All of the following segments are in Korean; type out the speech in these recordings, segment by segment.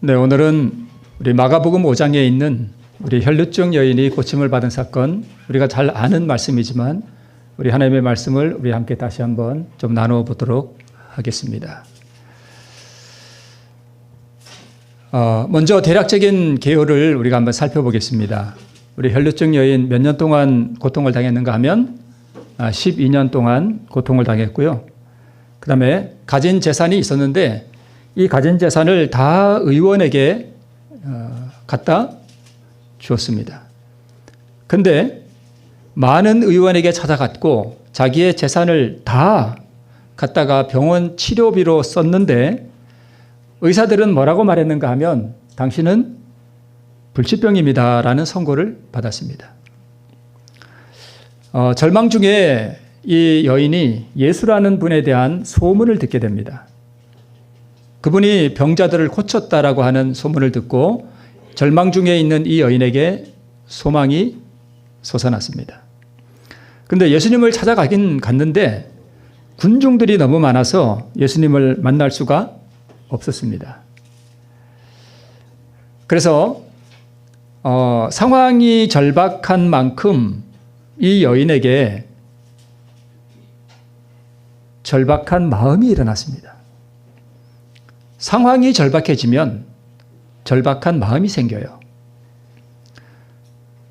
네, 오늘은 우리 마가복음 5장에 있는 우리 혈루증 여인이 고침을 받은 사건, 우리가 잘 아는 말씀이지만 우리 하나님의 말씀을 우리 함께 다시 한번 좀 나누어 보도록 하겠습니다. 먼저 대략적인 개요를 우리가 한번 살펴보겠습니다. 우리 혈루증 여인 몇 년 동안 고통을 당했는가 하면 12년 동안 고통을 당했고요. 그 다음에 가진 재산이 있었는데 이 가진 재산을 다 의원에게 갖다 주었습니다. 근데 많은 의원에게 찾아갔고 자기의 재산을 다 갖다가 병원 치료비로 썼는데 의사들은 뭐라고 말했는가 하면 당신은 불치병입니다 라는 선고를 받았습니다. 절망 중에 이 여인이 예수라는 분에 대한 소문을 듣게 됩니다. 그분이 병자들을 고쳤다라고 하는 소문을 듣고 절망 중에 있는 이 여인에게 소망이 솟아났습니다. 그런데 예수님을 찾아가긴 갔는데 군중들이 너무 많아서 예수님을 만날 수가 없었습니다. 그래서 상황이 절박한 만큼 이 여인에게 절박한 마음이 일어났습니다. 상황이 절박해지면 절박한 마음이 생겨요.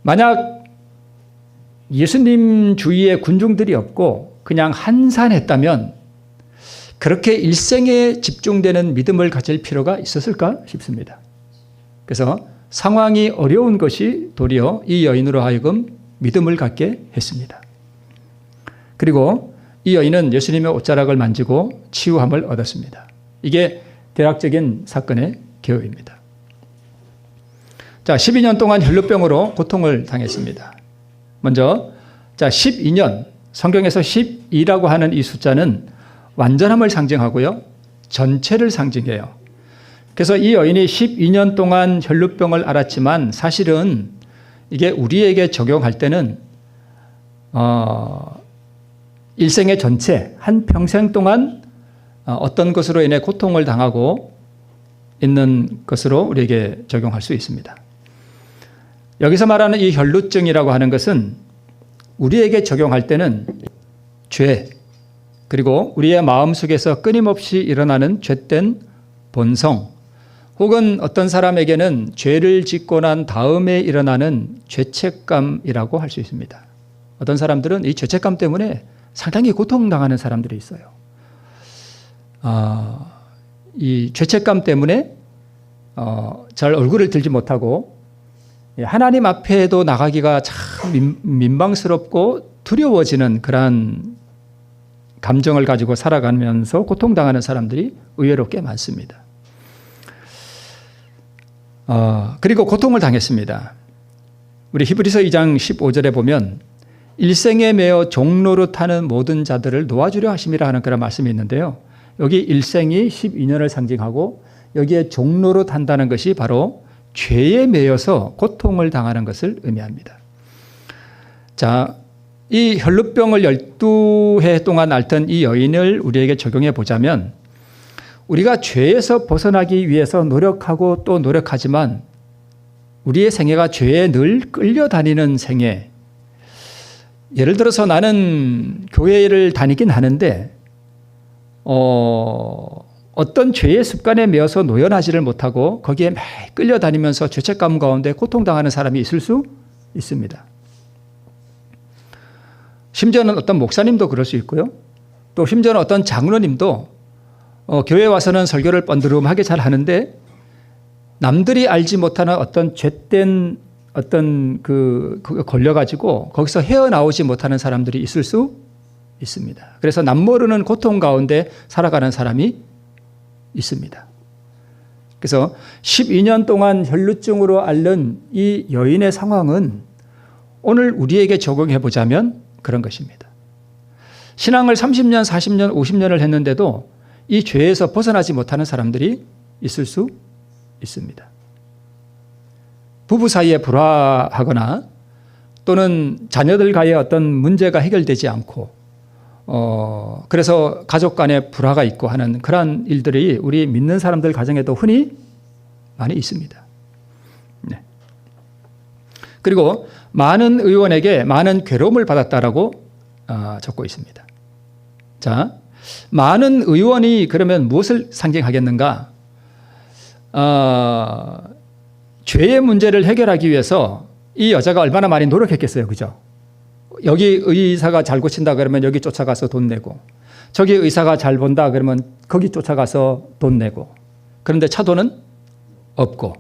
만약 예수님 주위에 군중들이 없고 그냥 한산했다면 그렇게 일생에 집중되는 믿음을 가질 필요가 있었을까 싶습니다. 그래서 상황이 어려운 것이 도리어 이 여인으로 하여금 믿음을 갖게 했습니다. 그리고 이 여인은 예수님의 옷자락을 만지고 치유함을 얻었습니다. 이게 대략적인 사건의 개요입니다. 자, 12년 동안 혈루병으로 고통을 당했습니다. 먼저 12년, 성경에서 12라고 하는 이 숫자는 완전함을 상징하고요. 전체를 상징해요. 그래서 이 여인이 12년 동안 혈루병을 앓았지만 사실은 이게 우리에게 적용할 때는 일생의 전체, 한 평생 동안 어떤 것으로 인해 고통을 당하고 있는 것으로 우리에게 적용할 수 있습니다. 여기서 말하는 이 혈루증이라고 하는 것은 우리에게 적용할 때는 죄, 그리고 우리의 마음속에서 끊임없이 일어나는 죄된 본성, 혹은 어떤 사람에게는 죄를 짓고 난 다음에 일어나는 죄책감이라고 할 수 있습니다. 어떤 사람들은 이 죄책감 때문에 상당히 고통당하는 사람들이 있어요. 이 죄책감 때문에 잘 얼굴을 들지 못하고 하나님 앞에도 나가기가 참 민망스럽고 두려워지는 그러한 감정을 가지고 살아가면서 고통당하는 사람들이 의외로 꽤 많습니다. 그리고 고통을 당했습니다. 우리 히브리서 2장 15절에 보면 일생에 매어 종노릇하는 모든 자들을 놓아주려 하심이라 하는 그런 말씀이 있는데요. 여기 일생이 12년을 상징하고 여기에 종노릇 한다는 것이 바로 죄에 매여서 고통을 당하는 것을 의미합니다. 자, 이 혈루병을 12해 동안 앓던 이 여인을 우리에게 적용해 보자면 우리가 죄에서 벗어나기 위해서 노력하고 또 노력하지만 우리의 생애가 죄에 늘 끌려다니는 생애. 예를 들어서 나는 교회를 다니긴 하는데 어떤 죄의 습관에 매여서 노연하지를 못하고 거기에 막 끌려다니면서 죄책감 가운데 고통당하는 사람이 있을 수 있습니다. 심지어는 어떤 목사님도 그럴 수 있고요. 또 심지어는 어떤 장로님도 교회에 와서는 설교를 번드름하게 잘 하는데 남들이 알지 못하는 어떤 죄된 어떤 걸려가지고 거기서 헤어나오지 못하는 사람들이 있을 수 있습니다. 그래서 남모르는 고통 가운데 살아가는 사람이 있습니다. 그래서 12년 동안 혈루증으로 앓는 이 여인의 상황은 오늘 우리에게 적용해 보자면 그런 것입니다. 신앙을 30년, 40년, 50년을 했는데도 이 죄에서 벗어나지 못하는 사람들이 있을 수 있습니다. 부부 사이에 불화하거나 또는 자녀들과의 어떤 문제가 해결되지 않고 그래서 가족 간에 불화가 있고 하는 그러한 일들이 우리 믿는 사람들 가정에도 흔히 많이 있습니다. 네. 그리고 많은 의원에게 많은 괴로움을 받았다라고 적고 있습니다. 자, 많은 의원이 그러면 무엇을 상징하겠는가? 죄의 문제를 해결하기 위해서 이 여자가 얼마나 많이 노력했겠어요. 그죠? 여기 의사가 잘 고친다 그러면 여기 쫓아가서 돈 내고, 저기 의사가 잘 본다 그러면 거기 쫓아가서 돈 내고, 그런데 차도는 없고.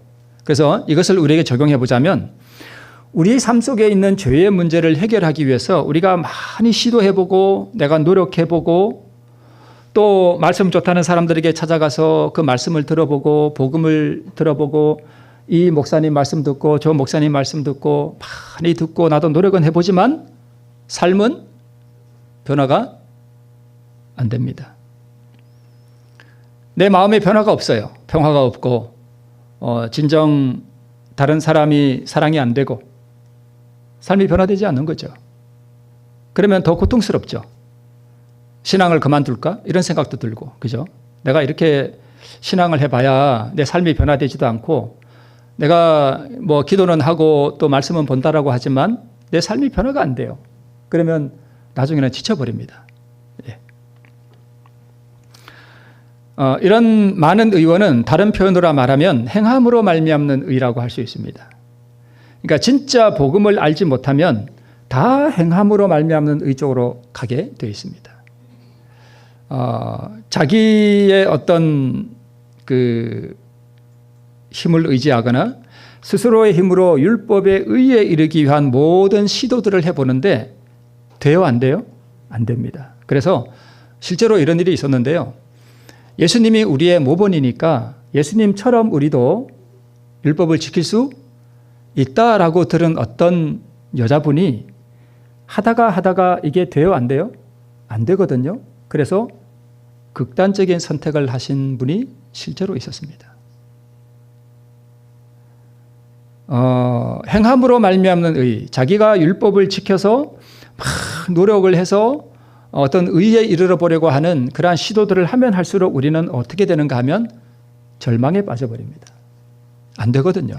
그래서 이것을 우리에게 적용해 보자면 우리 삶 속에 있는 죄의 문제를 해결하기 위해서 우리가 많이 시도해보고 내가 노력해보고 또 말씀 좋다는 사람들에게 찾아가서 그 말씀을 들어보고 복음을 들어보고 이 목사님 말씀 듣고 저 목사님 말씀 듣고 많이 듣고 나도 노력은 해보지만 삶은 변화가 안 됩니다. 내 마음에 변화가 없어요. 평화가 없고 진정 다른 사람이 사랑이 안 되고 삶이 변화되지 않는 거죠. 그러면 더 고통스럽죠. 신앙을 그만둘까? 이런 생각도 들고, 그죠? 내가 이렇게 신앙을 해봐야 내 삶이 변화되지도 않고 내가 뭐 기도는 하고 또 말씀은 본다라고 하지만 내 삶이 변화가 안 돼요. 그러면 나중에는 지쳐버립니다. 예. 이런 많은 의원은 다른 표현으로 말하면 행함으로 말미암는 의라고 할 수 있습니다. 그러니까 진짜 복음을 알지 못하면 다 행함으로 말미암는 의 쪽으로 가게 되어 있습니다. 자기의 어떤 그 힘을 의지하거나 스스로의 힘으로 율법의 의에 이르기 위한 모든 시도들을 해보는데 돼요, 안 돼요? 안 됩니다. 그래서 실제로 이런 일이 있었는데요. 예수님이 우리의 모본이니까 예수님처럼 우리도 율법을 지킬 수 있다라고 들은 어떤 여자분이 하다가 이게 돼요, 안 돼요? 안 되거든요. 그래서 극단적인 선택을 하신 분이 실제로 있었습니다. 행함으로 말미암는 의, 자기가 율법을 지켜서 막 노력을 해서 어떤 의에 이르러 보려고 하는 그러한 시도들을 하면 할수록 우리는 어떻게 되는가 하면 절망에 빠져버립니다. 안 되거든요.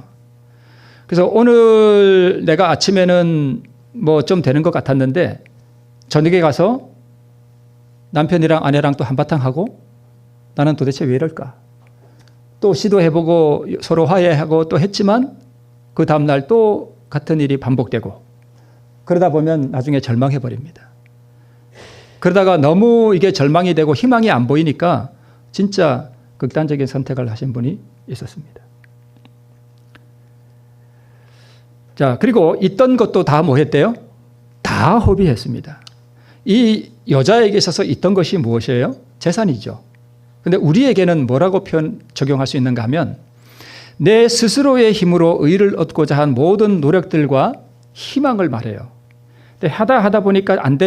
그래서 오늘 내가 아침에는 뭐 좀 되는 것 같았는데 저녁에 가서 남편이랑 아내랑 또 한바탕 하고 나는 도대체 왜 이럴까? 또 시도해보고 서로 화해하고 또 했지만 그 다음날 또 같은 일이 반복되고 그러다 보면 나중에 절망해버립니다. 그러다가 너무 이게 절망이 되고 희망이 안 보이니까 진짜 극단적인 선택을 하신 분이 있었습니다. 자, 그리고 있던 것도 다 뭐 했대요? 다 허비했습니다. 이 여자에게 있어서 있던 것이 무엇이에요? 재산이죠. 근데 우리에게는 뭐라고 적용할 수 있는가 하면 내 스스로의 힘으로 의를 얻고자 한 모든 노력들과 희망을 말해요. 근데 하다 보니까 안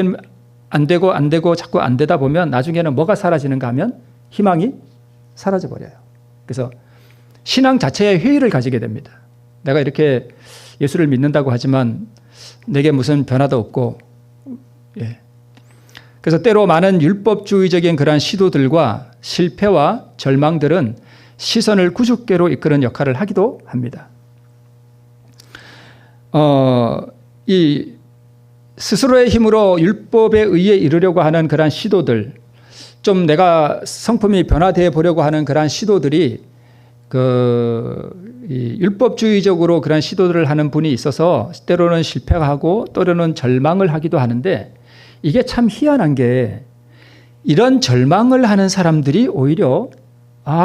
되고 자꾸 안 되다 보면 나중에는 뭐가 사라지는가 하면 희망이 사라져 버려요. 그래서 신앙 자체에 회의를 가지게 됩니다. 내가 이렇게 예수를 믿는다고 하지만 내게 무슨 변화도 없고, 예. 그래서 때로 많은 율법주의적인 그러한 시도들과 실패와 절망들은 시선을 구주께로 이끄는 역할을 하기도 합니다. 이 스스로의 힘으로 율법에 의해 이르려고 하는 그러한 시도들, 좀 내가 성품이 변화되어 보려고 하는 그러한 시도들이 이 율법주의적으로 그런 시도들을 하는 분이 있어서 때로는 실패하고 때로는 절망을 하기도 하는데 이게 참 희한한 게 이런 절망을 하는 사람들이 오히려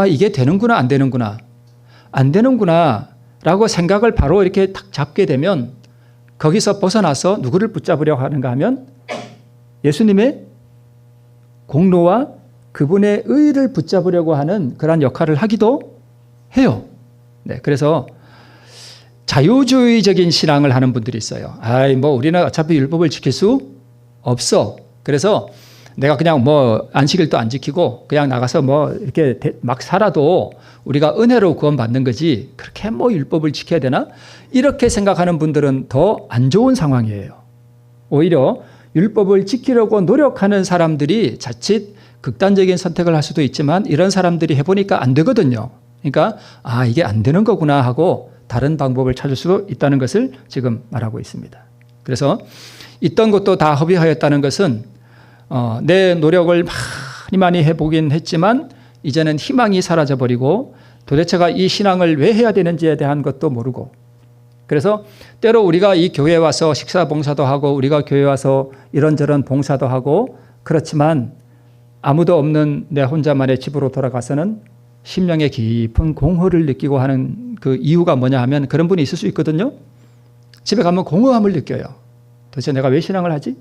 이게 되는구나 안 되는구나 라고 생각을 바로 이렇게 탁 잡게 되면 거기서 벗어나서 누구를 붙잡으려고 하는가 하면 예수님의 공로와 그분의 의를 붙잡으려고 하는 그런 역할을 하기도 해요. 네, 그래서 자유주의적인 신앙을 하는 분들이 있어요. 뭐 우리는 어차피 율법을 지킬 수 없어. 그래서 내가 그냥 뭐 안식일도 안 지키고 그냥 나가서 뭐 이렇게 막 살아도 우리가 은혜로 구원받는 거지 그렇게 뭐 율법을 지켜야 되나? 이렇게 생각하는 분들은 더 안 좋은 상황이에요. 오히려 율법을 지키려고 노력하는 사람들이 자칫 극단적인 선택을 할 수도 있지만 이런 사람들이 해보니까 안 되거든요. 그러니까 이게 안 되는 거구나 하고 다른 방법을 찾을 수도 있다는 것을 지금 말하고 있습니다. 그래서 있던 것도 다 허비하였다는 것은 내 노력을 많이 해보긴 했지만 이제는 희망이 사라져버리고 도대체가 이 신앙을 왜 해야 되는지에 대한 것도 모르고, 그래서 때로 우리가 이 교회에 와서 식사 봉사도 하고 우리가 교회에 와서 이런저런 봉사도 하고 그렇지만 아무도 없는 내 혼자만의 집으로 돌아가서는 심령의 깊은 공허를 느끼고 하는 그 이유가 뭐냐 하면 그런 분이 있을 수 있거든요. 집에 가면 공허함을 느껴요. 도대체 내가 왜 신앙을 하지?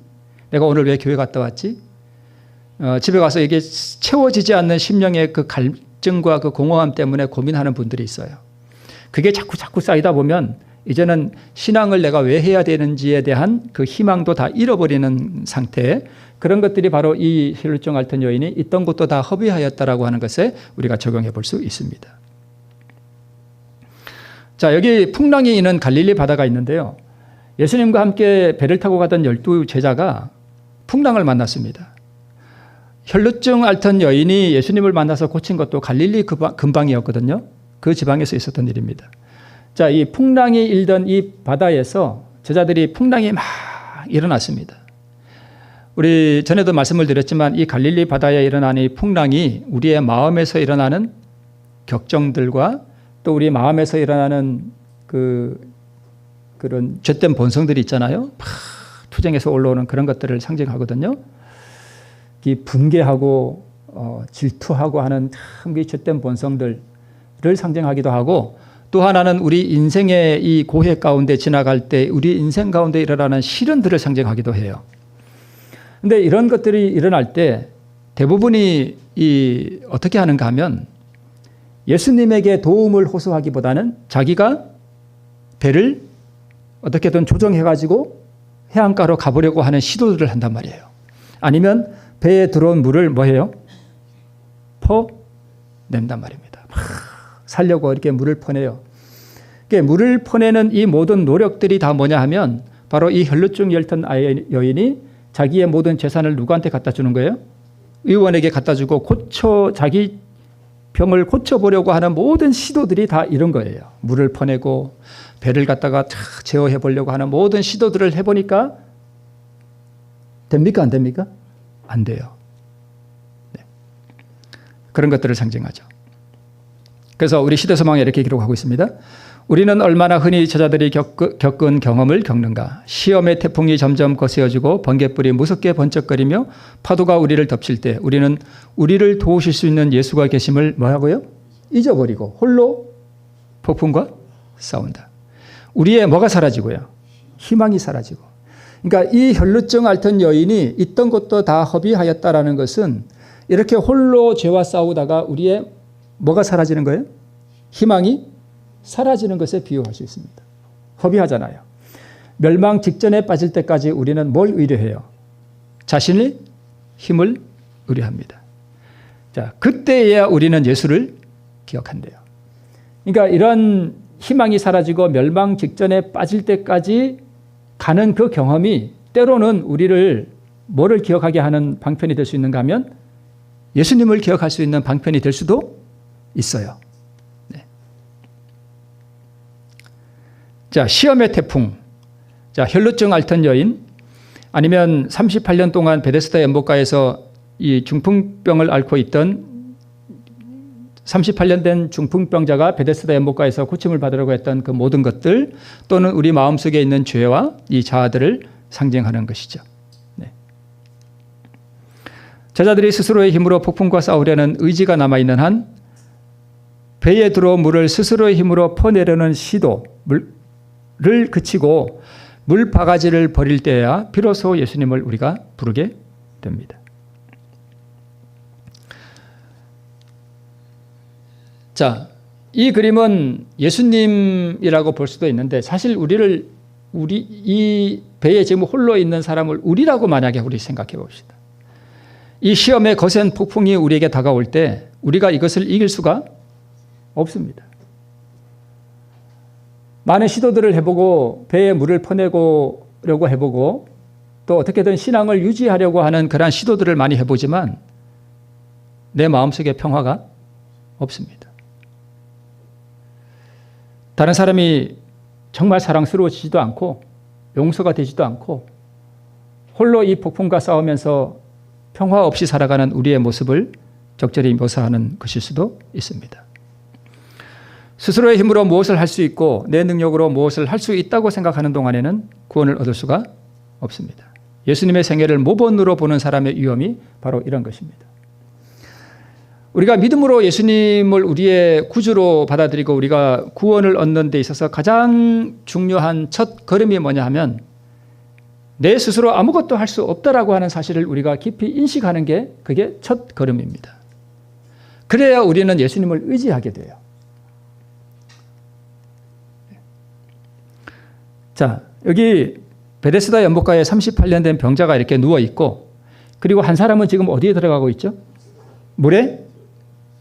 내가 오늘 왜 교회 갔다 왔지? 집에 가서 이게 채워지지 않는 심령의 그 갈증과 그 공허함 때문에 고민하는 분들이 있어요. 그게 자꾸 쌓이다 보면 이제는 신앙을 내가 왜 해야 되는지에 대한 그 희망도 다 잃어버리는 상태, 그런 것들이 바로 이 혈루증 앓던 여인이 있던 것도 다 허비하였다라고 하는 것에 우리가 적용해 볼 수 있습니다. 자, 여기 풍랑이 있는 갈릴리 바다가 있는데요. 예수님과 함께 배를 타고 가던 12제자가 풍랑을 만났습니다. 혈루증 앓던 여인이 예수님을 만나서 고친 것도 갈릴리 근방이었거든요. 그 지방에서 있었던 일입니다. 자, 이 풍랑이 일던 이 바다에서 제자들이 풍랑이 막 일어났습니다. 우리 전에도 말씀을 드렸지만 이 갈릴리 바다에 일어난 이 풍랑이 우리의 마음에서 일어나는 격정들과 또 우리 마음에서 일어나는 그런 죄된 본성들이 있잖아요. 막 투쟁해서 올라오는 그런 것들을 상징하거든요. 이 분개하고 질투하고 하는 참 이 죄된 본성들을 상징하기도 하고, 또 하나는 우리 인생의 이 고해 가운데 지나갈 때 우리 인생 가운데 일어나는 시련들을 상징하기도 해요. 그런데 이런 것들이 일어날 때 대부분이 어떻게 하는가 하면 예수님에게 도움을 호소하기보다는 자기가 배를 어떻게든 조정해가지고 해안가로 가보려고 하는 시도들을 한단 말이에요. 아니면 배에 들어온 물을 뭐해요? 퍼낸단 말입니다. 살려고 이렇게 물을 퍼내요. 물을 퍼내는 이 모든 노력들이 다 뭐냐 하면 바로 이 혈루증 앓던 여인이 자기의 모든 재산을 누구한테 갖다 주는 거예요? 의원에게 갖다 주고 자기 병을 고쳐보려고 하는 모든 시도들이 다 이런 거예요. 물을 퍼내고 배를 갖다가 제어해 보려고 하는 모든 시도들을 해보니까 됩니까? 안 됩니까? 안 돼요. 네. 그런 것들을 상징하죠. 그래서 우리 시대서방에 이렇게 기록하고 있습니다. 우리는 얼마나 흔히 저자들이 겪은 경험을 겪는가. 시험의 태풍이 점점 거세어지고 번갯불이 무섭게 번쩍거리며 파도가 우리를 덮칠 때 우리는 우리를 도우실 수 있는 예수가 계심을 뭐하고요? 잊어버리고 홀로 폭풍과 싸운다. 우리의 뭐가 사라지고요? 희망이 사라지고. 그러니까 이 혈루증 앓던 여인이 있던 것도 다 허비하였다라는 것은 이렇게 홀로 죄와 싸우다가 우리의 뭐가 사라지는 거예요? 희망이 사라지는 것에 비유할 수 있습니다. 허비하잖아요. 멸망 직전에 빠질 때까지 우리는 뭘 의뢰해요? 자신의 힘을 의뢰합니다. 자, 그때야 우리는 예수를 기억한대요. 그러니까 이런 희망이 사라지고 멸망 직전에 빠질 때까지 가는 그 경험이 때로는 우리를 뭐를 기억하게 하는 방편이 될 수 있는가 하면 예수님을 기억할 수 있는 방편이 될 수도 있어요. 네. 자, 시험의 태풍. 자, 혈루증 앓던 여인, 아니면 38년 동안 베데스다 연못가에서 이 중풍병을 앓고 있던 38년 된 중풍병자가 베데스다 연못가에서 고침을 받으려고 했던 그 모든 것들, 또는 우리 마음속에 있는 죄와 이 자아들을 상징하는 것이죠. 네. 제자들이 스스로의 힘으로 폭풍과 싸우려는 의지가 남아있는 한 배에 들어온 물을 스스로의 힘으로 퍼내려는 시도를 그치고 물 바가지를 버릴 때야 비로소 예수님을 우리가 부르게 됩니다. 자, 이 그림은 예수님이라고 볼 수도 있는데 사실 이 배에 지금 홀로 있는 사람을 우리라고 만약에 우리 생각해 봅시다. 이 시험의 거센 폭풍이 우리에게 다가올 때 우리가 이것을 이길 수가 없습니다. 많은 시도들을 해보고 배에 물을 퍼내려고 해보고 또 어떻게든 신앙을 유지하려고 하는 그러한 시도들을 많이 해보지만 내 마음속에 평화가 없습니다. 다른 사람이 정말 사랑스러워지지도 않고 용서가 되지도 않고 홀로 이 폭풍과 싸우면서 평화 없이 살아가는 우리의 모습을 적절히 묘사하는 것일 수도 있습니다. 스스로의 힘으로 무엇을 할 수 있고 내 능력으로 무엇을 할 수 있다고 생각하는 동안에는 구원을 얻을 수가 없습니다. 예수님의 생애를 모본으로 보는 사람의 위험이 바로 이런 것입니다. 우리가 믿음으로 예수님을 우리의 구주로 받아들이고 우리가 구원을 얻는 데 있어서 가장 중요한 첫 걸음이 뭐냐 하면 내 스스로 아무것도 할 수 없다라고 하는 사실을 우리가 깊이 인식하는 게 그게 첫 걸음입니다. 그래야 우리는 예수님을 의지하게 돼요. 자, 여기 베데스다 연못가에 38년 된 병자가 이렇게 누워 있고 그리고 한 사람은 지금 어디에 들어가고 있죠? 물에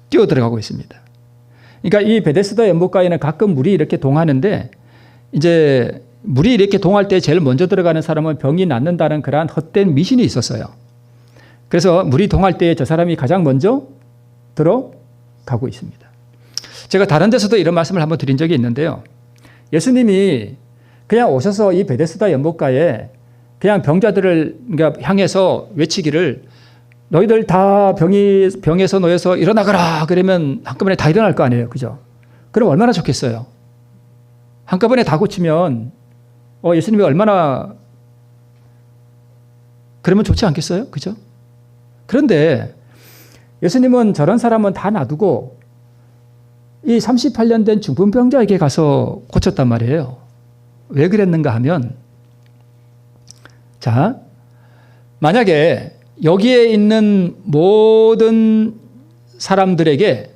뛰어 들어가고 있습니다. 그러니까 이 베데스다 연못가에는 가끔 물이 이렇게 동하는데 이제 물이 이렇게 동할 때 제일 먼저 들어가는 사람은 병이 낫는다는 그러한 헛된 미신이 있었어요. 그래서 물이 동할 때 저 사람이 가장 먼저 들어가고 있습니다. 제가 다른 데서도 이런 말씀을 한번 드린 적이 있는데요. 예수님이 그냥 오셔서 이 베데스다 연못가에 그냥 병자들을 향해서 외치기를 너희들 다 병에서 놓여서 일어나거라 그러면 한꺼번에 다 일어날 거 아니에요. 그죠? 그럼 얼마나 좋겠어요. 한꺼번에 다 고치면 예수님이 얼마나 그러면 좋지 않겠어요? 그죠? 그런데 예수님은 저런 사람은 다 놔두고 이 38년 된 중풍병자에게 가서 고쳤단 말이에요. 왜 그랬는가 하면 자, 만약에 여기에 있는 모든 사람들에게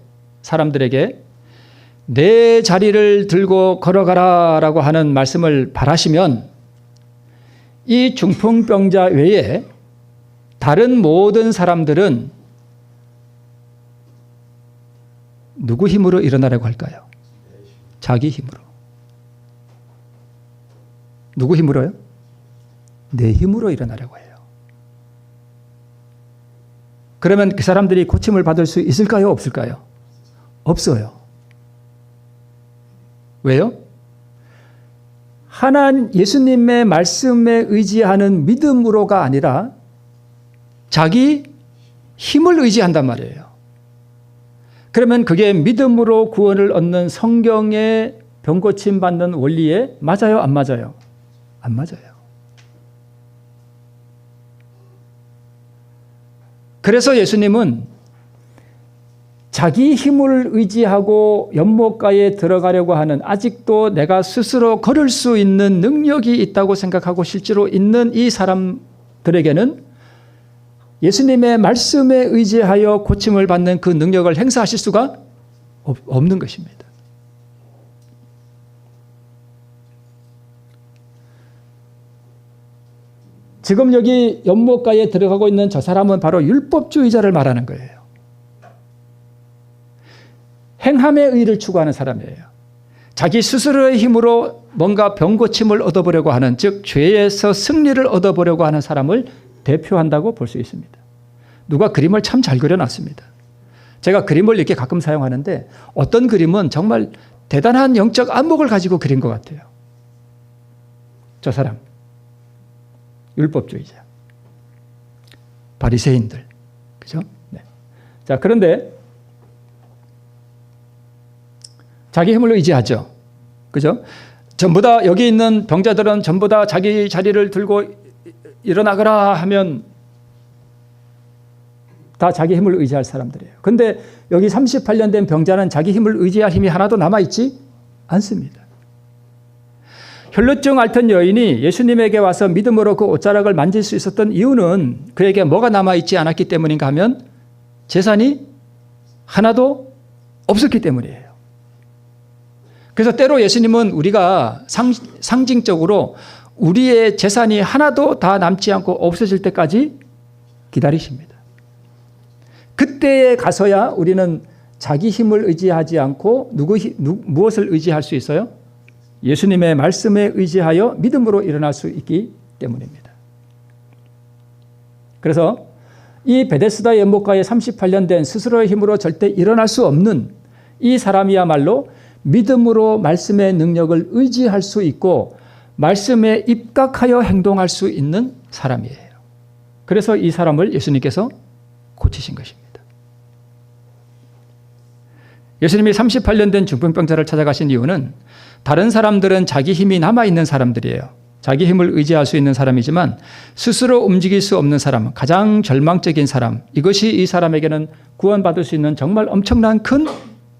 내 자리를 들고 걸어가라라고 하는 말씀을 바라시면 이 중풍병자 외에 다른 모든 사람들은 누구 힘으로 일어나라고 할까요? 자기 힘으로. 누구 힘으로요? 내 힘으로 일어나려고 해요. 그러면 그 사람들이 고침을 받을 수 있을까요? 없을까요? 없어요. 왜요? 예수님의 말씀에 의지하는 믿음으로가 아니라 자기 힘을 의지한단 말이에요. 그러면 그게 믿음으로 구원을 얻는 성경의 병고침 받는 원리에 맞아요? 안 맞아요? 안 맞아요. 그래서 예수님은 자기 힘을 의지하고 연못가에 들어가려고 하는 아직도 내가 스스로 걸을 수 있는 능력이 있다고 생각하고 실제로 있는 이 사람들에게는 예수님의 말씀에 의지하여 고침을 받는 그 능력을 행사하실 수가 없는 것입니다. 지금 여기 연못가에 들어가고 있는 저 사람은 바로 율법주의자를 말하는 거예요. 행함의 의를 추구하는 사람이에요. 자기 스스로의 힘으로 뭔가 병고침을 얻어보려고 하는, 즉 죄에서 승리를 얻어보려고 하는 사람을 대표한다고 볼 수 있습니다. 누가 그림을 참 잘 그려놨습니다. 제가 그림을 이렇게 가끔 사용하는데 어떤 그림은 정말 대단한 영적 안목을 가지고 그린 것 같아요. 저 사람 율법주의자, 바리새인들, 그죠? 네. 자, 그런데 자기 힘을 의지하죠, 그죠? 전부 다 여기 있는 병자들은 전부 다 자기 자리를 들고 일어나거라 하면 다 자기 힘을 의지할 사람들이에요. 그런데 여기 38년 된 병자는 자기 힘을 의지할 힘이 하나도 남아있지 않습니다. 혈루증 앓던 여인이 예수님에게 와서 믿음으로 그 옷자락을 만질 수 있었던 이유는 그에게 뭐가 남아있지 않았기 때문인가 하면 재산이 하나도 없었기 때문이에요. 그래서 때로 예수님은 우리가 상징적으로 우리의 재산이 하나도 다 남지 않고 없어질 때까지 기다리십니다. 그때에 가서야 우리는 자기 힘을 의지하지 않고 무엇을 의지할 수 있어요? 예수님의 말씀에 의지하여 믿음으로 일어날 수 있기 때문입니다. 그래서 이 베데스다 연못가에 38년 된 스스로의 힘으로 절대 일어날 수 없는 이 사람이야말로 믿음으로 말씀의 능력을 의지할 수 있고 말씀에 입각하여 행동할 수 있는 사람이에요. 그래서 이 사람을 예수님께서 고치신 것입니다. 예수님이 38년 된 중풍병자를 찾아가신 이유는 다른 사람들은 자기 힘이 남아있는 사람들이에요. 자기 힘을 의지할 수 있는 사람이지만 스스로 움직일 수 없는 사람, 가장 절망적인 사람, 이것이 이 사람에게는 구원받을 수 있는 정말 엄청난 큰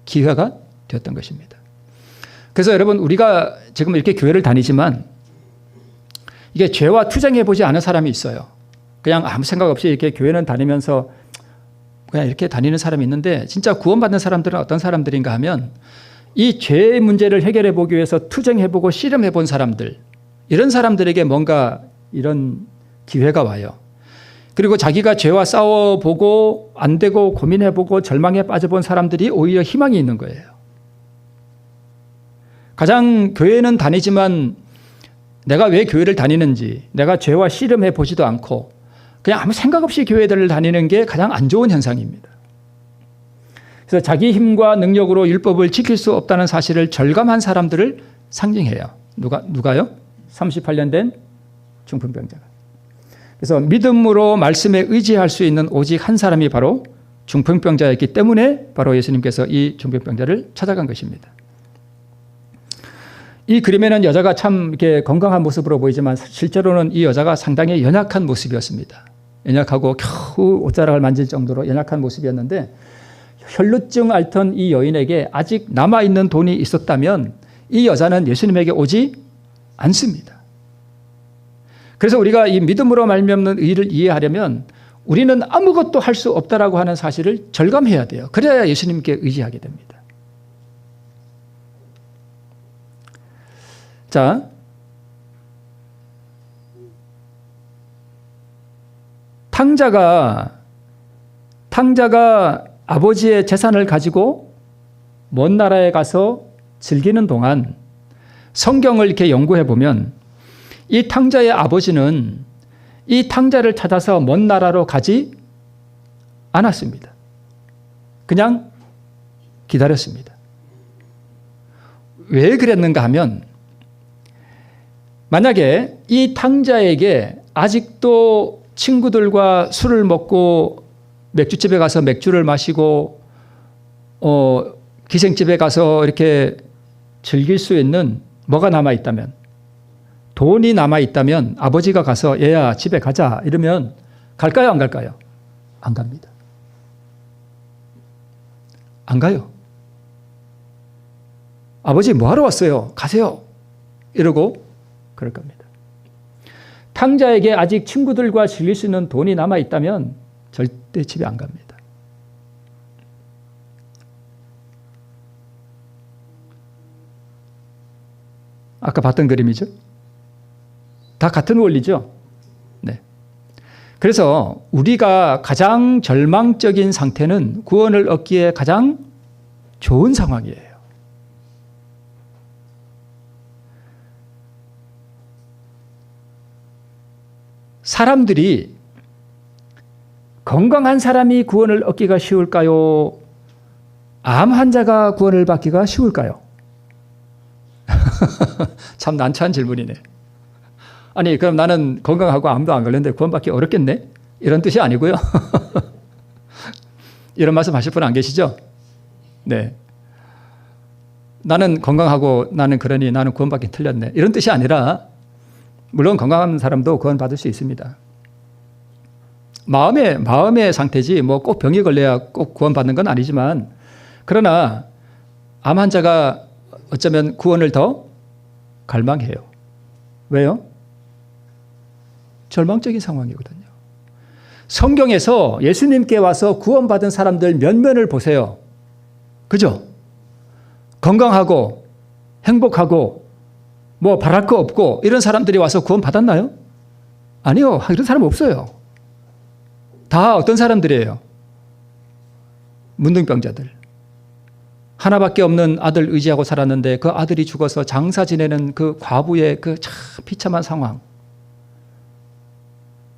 기회가 되었던 것입니다. 그래서 여러분, 우리가 지금 이렇게 교회를 다니지만 이게 죄와 투쟁해보지 않은 사람이 있어요. 그냥 아무 생각 없이 이렇게 교회는 다니면서 그냥 이렇게 다니는 사람이 있는데, 진짜 구원받는 사람들은 어떤 사람들인가 하면 이 죄의 문제를 해결해보기 위해서 투쟁해보고 씨름해본 사람들, 이런 사람들에게 뭔가 이런 기회가 와요. 그리고 자기가 죄와 싸워보고 안 되고 고민해보고 절망에 빠져본 사람들이 오히려 희망이 있는 거예요. 가장 교회는 다니지만 내가 왜 교회를 다니는지, 내가 죄와 씨름해보지도 않고 그냥 아무 생각 없이 교회들을 다니는 게 가장 안 좋은 현상입니다. 그래서 자기 힘과 능력으로 율법을 지킬 수 없다는 사실을 절감한 사람들을 상징해요. 누가요? 38년 된 중풍병자가. 그래서 믿음으로 말씀에 의지할 수 있는 오직 한 사람이 바로 중풍병자였기 때문에 바로 예수님께서 이 중풍병자를 찾아간 것입니다. 이 그림에는 여자가 참 이렇게 건강한 모습으로 보이지만 실제로는 이 여자가 상당히 연약한 모습이었습니다. 연약하고 겨우 옷자락을 만질 정도로 연약한 모습이었는데, 혈루증 앓던 이 여인에게 아직 남아있는 돈이 있었다면 이 여자는 예수님에게 오지 않습니다. 그래서 우리가 이 믿음으로 말미암는 의를 이해하려면 우리는 아무것도 할 수 없다라고 하는 사실을 절감해야 돼요. 그래야 예수님께 의지하게 됩니다. 자, 탕자가 아버지의 재산을 가지고 먼 나라에 가서 즐기는 동안 성경을 이렇게 연구해 보면 이 탕자의 아버지는 이 탕자를 찾아서 먼 나라로 가지 않았습니다. 그냥 기다렸습니다. 왜 그랬는가 하면, 만약에 이 탕자에게 아직도 친구들과 술을 먹고 맥주집에 가서 맥주를 마시고 기생집에 가서 이렇게 즐길 수 있는 뭐가 남아있다면, 돈이 남아있다면 아버지가 가서 얘야 집에 가자 이러면 갈까요, 안 갈까요? 안 갑니다. 안 가요. 아버지 뭐하러 왔어요? 가세요. 이러고 그럴 겁니다. 탕자에게 아직 친구들과 즐길 수 있는 돈이 남아있다면 절대 집에 안 갑니다. 아까 봤던 그림이죠. 다 같은 원리죠. 네. 그래서 우리가 가장 절망적인 상태는 구원을 얻기에 가장 좋은 상황이에요. 사람들이, 건강한 사람이 구원을 얻기가 쉬울까요? 암 환자가 구원을 받기가 쉬울까요? 참 난처한 질문이네. 아니, 그럼 나는 건강하고 암도 안 걸렸는데 구원받기 어렵겠네? 이런 뜻이 아니고요. 이런 말씀 하실 분 안 계시죠? 네. 나는 건강하고 나는 그러니 나는 구원받기 틀렸네. 이런 뜻이 아니라, 물론 건강한 사람도 구원받을 수 있습니다. 마음의 상태지 뭐 꼭 병이 걸려야 꼭 구원받는 건 아니지만, 그러나 암 환자가 어쩌면 구원을 더 갈망해요. 왜요? 절망적인 상황이거든요. 성경에서 예수님께 와서 구원받은 사람들 면면을 보세요. 그죠? 건강하고 행복하고 뭐 바랄 거 없고 이런 사람들이 와서 구원받았나요? 아니요. 이런 사람 없어요. 다 어떤 사람들이에요? 문둥병자들. 하나밖에 없는 아들 의지하고 살았는데 그 아들이 죽어서 장사 지내는 그 과부의 그 참 비참한 상황.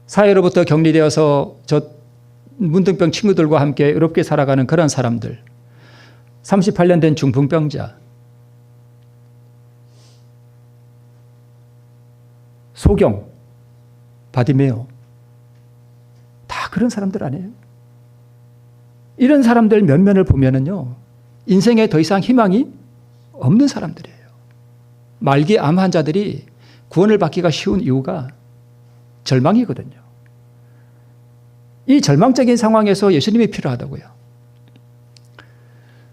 사회로부터 격리되어서 저 문둥병 친구들과 함께 의롭게 살아가는 그런 사람들. 38년 된 중풍병자. 소경, 바디메오 다 그런 사람들 아니에요? 이런 사람들 면면을 보면은요, 인생에 더 이상 희망이 없는 사람들이에요. 말기 암 환자들이 구원을 받기가 쉬운 이유가 절망이거든요. 이 절망적인 상황에서 예수님이 필요하다고요.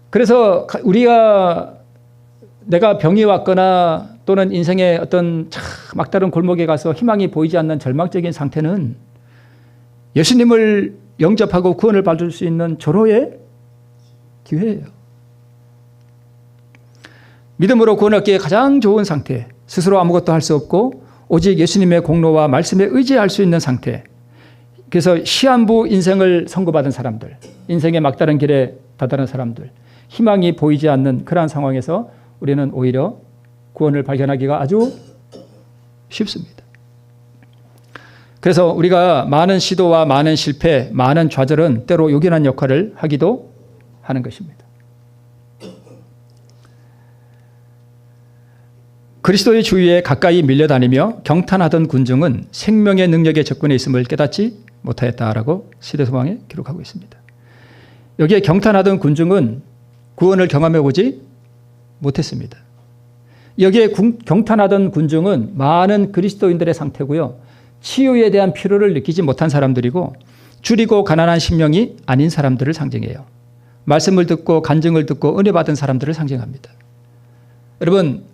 그래서 내가 병이 왔거나 또는 인생의 어떤 막다른 골목에 가서 희망이 보이지 않는 절망적인 상태는 예수님을 영접하고 구원을 받을 수 있는 절호의 기회예요. 믿음으로 구원 얻기에 가장 좋은 상태, 스스로 아무것도 할 수 없고 오직 예수님의 공로와 말씀에 의지할 수 있는 상태. 그래서 시한부 인생을 선고받은 사람들, 인생의 막다른 길에 다다른 사람들, 희망이 보이지 않는 그러한 상황에서 우리는 오히려 구원을 발견하기가 아주 쉽습니다. 그래서 우리가 많은 시도와 많은 실패, 많은 좌절은 때로 요긴한 역할을 하기도 하는 것입니다. 그리스도의 주위에 가까이 밀려다니며 경탄하던 군중은 생명의 능력에 접근해 있음을 깨닫지 못하였다라고 시대소망에 기록하고 있습니다. 여기에 경탄하던 군중은 구원을 경험해 보지 못했습니다. 여기에 경탄하던 군중은 많은 그리스도인들의 상태고요. 치유에 대한 필요를 느끼지 못한 사람들이고 줄이고 가난한 심령이 아닌 사람들을 상징해요. 말씀을 듣고 간증을 듣고 은혜 받은 사람들을 상징합니다. 여러분,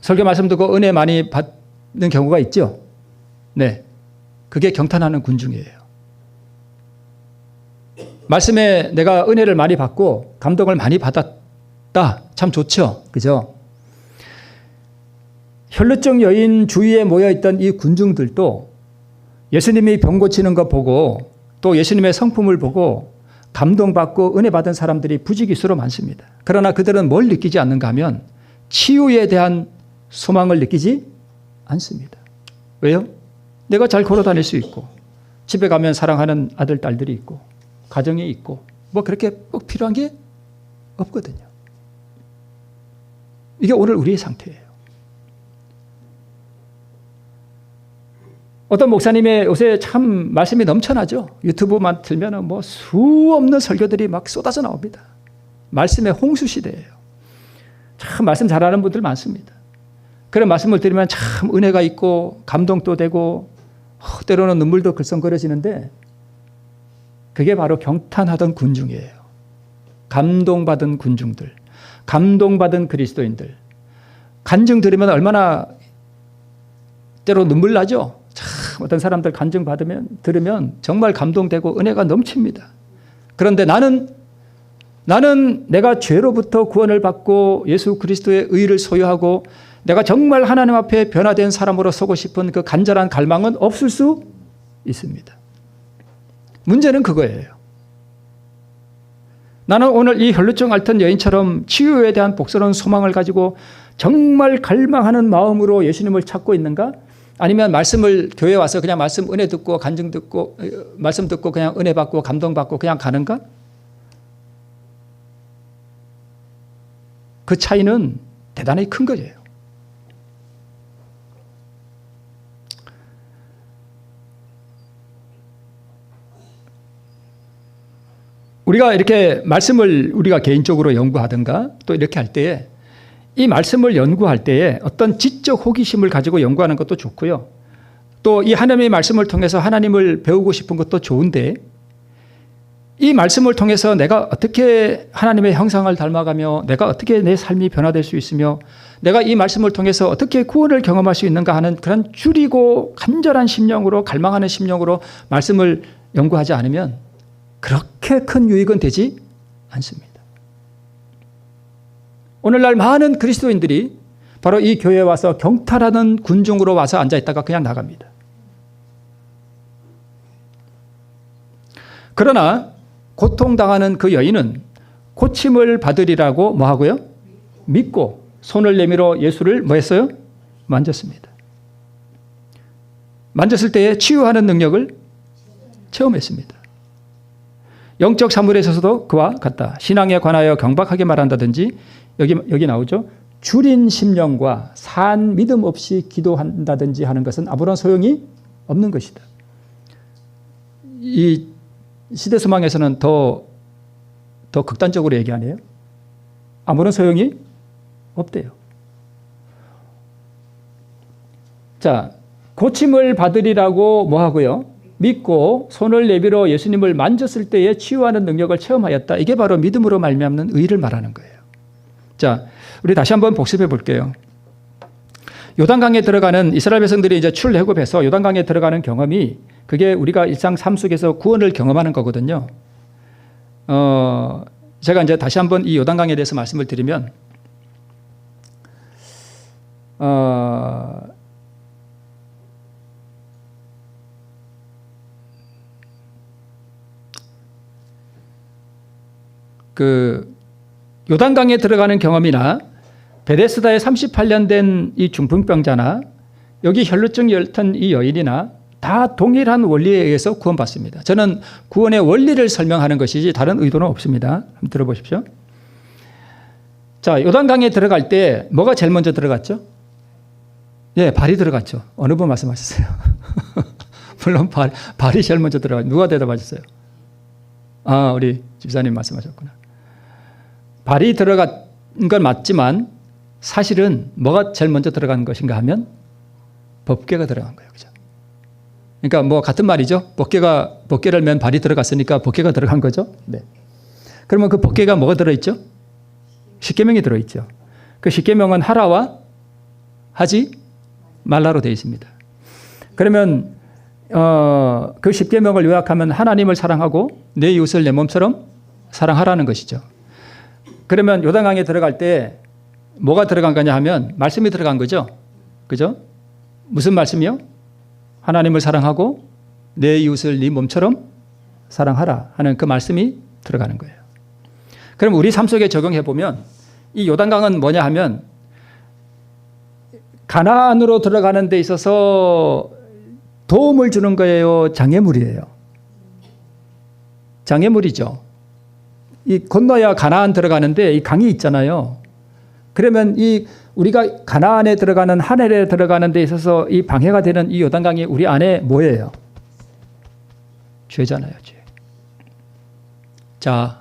설교 말씀 듣고 은혜 많이 받는 경우가 있죠? 네. 그게 경탄하는 군중이에요. 말씀에 내가 은혜를 많이 받고 감동을 많이 받았다. 참 좋죠? 그죠? 혈루증 여인 주위에 모여있던 이 군중들도 예수님이 병 고치는 거 보고 또 예수님의 성품을 보고 감동받고 은혜 받은 사람들이 부지기수로 많습니다. 그러나 그들은 뭘 느끼지 않는가 하면 치유에 대한 소망을 느끼지 않습니다. 왜요? 내가 잘 걸어 다닐 수 있고 집에 가면 사랑하는 아들, 딸들이 있고 가정이 있고 뭐 그렇게 꼭 필요한 게 없거든요. 이게 오늘 우리의 상태예요. 어떤 목사님의 요새 참 말씀이 넘쳐나죠. 유튜브만 틀면 뭐 수 없는 설교들이 막 쏟아져 나옵니다. 말씀의 홍수 시대예요. 참 말씀 잘하는 분들 많습니다. 그런 말씀을 들으면 참 은혜가 있고 감동도 되고 때로는 눈물도 글썽거려지는데 그게 바로 경탄하던 군중이에요. 감동받은 군중들, 감동받은 그리스도인들. 간증 들으면 얼마나 때로 눈물 나죠. 참 어떤 사람들 간증 들으면 정말 감동되고 은혜가 넘칩니다. 그런데 나는 내가 죄로부터 구원을 받고 예수 그리스도의 의를 소유하고 내가 정말 하나님 앞에 변화된 사람으로 서고 싶은 그 간절한 갈망은 없을 수 있습니다. 문제는 그거예요. 나는 오늘 이 혈루증 앓던 여인처럼 치유에 대한 복스러운 소망을 가지고 정말 갈망하는 마음으로 예수님을 찾고 있는가? 아니면 말씀을 교회에 와서 그냥 말씀 은혜 듣고 간증 듣고 말씀 듣고 그냥 은혜 받고 감동 받고 그냥 가는가? 그 차이는 대단히 큰 거예요. 우리가 이렇게 말씀을 우리가 개인적으로 연구하든가 또 이렇게 할 때에 이 말씀을 연구할 때에 어떤 지적 호기심을 가지고 연구하는 것도 좋고요. 또 이 하나님의 말씀을 통해서 하나님을 배우고 싶은 것도 좋은데 이 말씀을 통해서 내가 어떻게 하나님의 형상을 닮아가며 내가 어떻게 내 삶이 변화될 수 있으며 내가 이 말씀을 통해서 어떻게 구원을 경험할 수 있는가 하는 그런 줄이고 간절한 심령으로 갈망하는 심령으로 말씀을 연구하지 않으면 그렇게 큰 유익은 되지 않습니다. 오늘날 많은 그리스도인들이 바로 이 교회에 와서 경탄하는 군중으로 와서 앉아있다가 그냥 나갑니다. 그러나 고통당하는 그 여인은 고침을 받으리라고 뭐 하고요? 믿고 손을 내밀어 예수를 뭐 했어요? 만졌습니다. 만졌을 때에 치유하는 능력을 체험했습니다. 영적 사물에 있어서도 그와 같다. 신앙에 관하여 경박하게 말한다든지 여기 나오죠. 줄인 심령과 산 믿음 없이 기도한다든지 하는 것은 아무런 소용이 없는 것이다. 이 시대소망에서는 더 극단적으로 얘기하네요. 아무런 소용이 없대요. 자, 고침을 받으리라고 뭐 하고요? 믿고 손을 내밀어 예수님을 만졌을 때에 치유하는 능력을 체험하였다. 이게 바로 믿음으로 말미암는 의를 말하는 거예요. 자, 우리 다시 한번 복습해 볼게요. 요단강에 들어가는 이스라엘 백성들이 이제 출애굽해서 요단강에 들어가는 경험이 그게 우리가 일상 삶 속에서 구원을 경험하는 거거든요. 제가 이제 다시 한번 이 요단강에 대해서 말씀을 드리면 그 요단강에 들어가는 경험이나 베데스다에 38년 된 이 중풍병자나 여기 혈루증이 앓던 이 여인이나 다 동일한 원리에 의해서 구원받습니다. 저는 구원의 원리를 설명하는 것이지 다른 의도는 없습니다. 한번 들어보십시오. 자, 요단강에 들어갈 때 뭐가 제일 먼저 들어갔죠? 예, 발이 들어갔죠. 어느 분 말씀하셨어요? 물론 발이 제일 먼저 들어갔죠. 누가 대답하셨어요? 아, 우리 집사님 말씀하셨구나. 발이 들어간 건 맞지만 사실은 뭐가 제일 먼저 들어간 것인가 하면 법궤가 들어간 거예요. 그죠? 그러니까 뭐 같은 말이죠. 법궤를 맨 발이 들어갔으니까 법궤가 들어간 거죠. 네. 그러면 그 법궤가 뭐가 들어있죠? 십계명이 들어있죠. 그 십계명은 하라와 하지 말라로 되어 있습니다. 그러면 그 십계명을 요약하면 하나님을 사랑하고 내 이웃을 내 몸처럼 사랑하라는 것이죠. 그러면 요단강에 들어갈 때 뭐가 들어간 거냐 하면 말씀이 들어간 거죠. 그죠? 무슨 말씀이요? 하나님을 사랑하고 내 이웃을 네 몸처럼 사랑하라 하는 그 말씀이 들어가는 거예요. 그럼 우리 삶 속에 적용해 보면 이 요단강은 뭐냐 하면 가나안으로 들어가는 데 있어서 도움을 주는 거예요? 장애물이에요? 장애물이죠. 이 건너야 가나안 들어가는데 이 강이 있잖아요. 그러면 이 우리가 가나안에 들어가는 하늘에 들어가는 데 있어서 이 방해가 되는 이 요단강이 우리 안에 뭐예요? 죄잖아요, 죄. 자,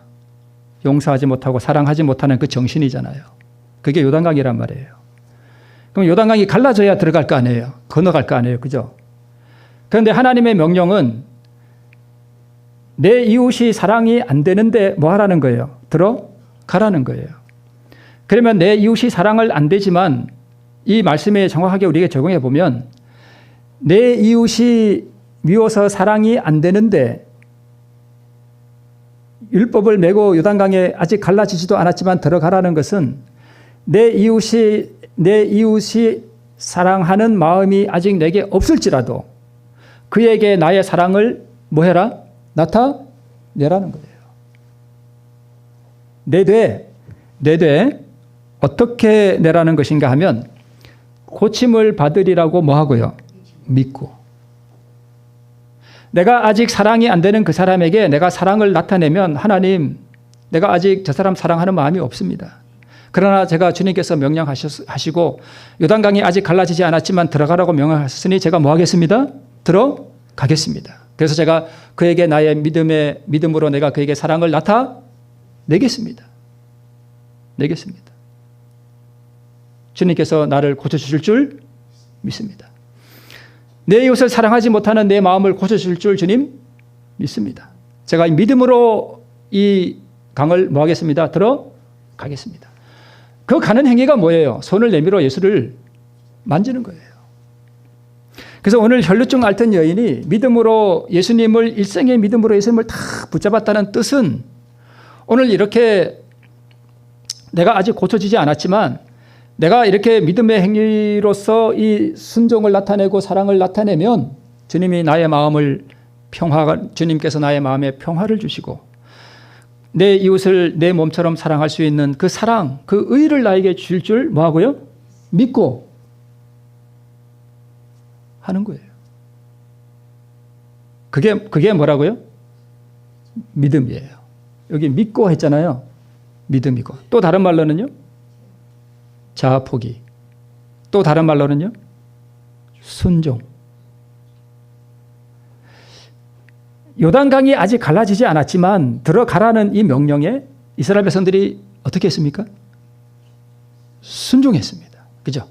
용서하지 못하고 사랑하지 못하는 그 정신이잖아요. 그게 요단강이란 말이에요. 그럼 요단강이 갈라져야 들어갈 거 아니에요? 건너갈 거 아니에요? 그죠? 그런데 하나님의 명령은 내 이웃이 사랑이 안 되는데 뭐 하라는 거예요? 들어가라는 거예요. 그러면 내 이웃이 사랑을 안 되지만 이 말씀에 정확하게 우리에게 적용해 보면 내 이웃이 미워서 사랑이 안 되는데 율법을 메고 요단강에 아직 갈라지지도 않았지만 들어가라는 것은 내 이웃이 사랑하는 마음이 아직 내게 없을지라도 그에게 나의 사랑을 뭐 해라? 나타내라는 거예요. 내되 어떻게 내라는 것인가 하면 고침을 받으리라고 뭐 하고요? 믿고. 내가 아직 사랑이 안 되는 그 사람에게 내가 사랑을 나타내면 하나님, 내가 아직 저 사람 사랑하는 마음이 없습니다. 그러나 제가 주님께서 명령하시고 요단강이 아직 갈라지지 않았지만 들어가라고 명령하셨으니 제가 뭐 하겠습니다? 들어가겠습니다. 그래서 제가 그에게 나의 믿음으로 내가 그에게 사랑을 나타내겠습니다. 주님께서 나를 고쳐주실 줄 믿습니다. 내 이웃을 사랑하지 못하는 내 마음을 고쳐주실 줄 주님 믿습니다. 제가 믿음으로 이 강을 뭐 하겠습니다? 들어가겠습니다. 그 가는 행위가 뭐예요? 손을 내밀어 예수를 만지는 거예요. 그래서 오늘 혈루증 앓던 여인이 믿음으로 예수님을 일생의 믿음으로 예수님을 다 붙잡았다는 뜻은 오늘 이렇게 내가 아직 고쳐지지 않았지만 내가 이렇게 믿음의 행위로서 이 순종을 나타내고 사랑을 나타내면 주님이 나의 마음을 주님께서 나의 마음에 평화를 주시고 내 이웃을 내 몸처럼 사랑할 수 있는 그 사랑, 그 의를 나에게 주실 줄 뭐 하고요? 믿고 하는 거예요. 그게 뭐라고요? 믿음이에요. 여기 믿고 했잖아요. 믿음이고. 또 다른 말로는요? 자아 포기. 또 다른 말로는요, 순종. 요단강이 아직 갈라지지 않았지만 들어가라는 이 명령에 이스라엘 백성들이 어떻게 했습니까? 순종했습니다. 그죠?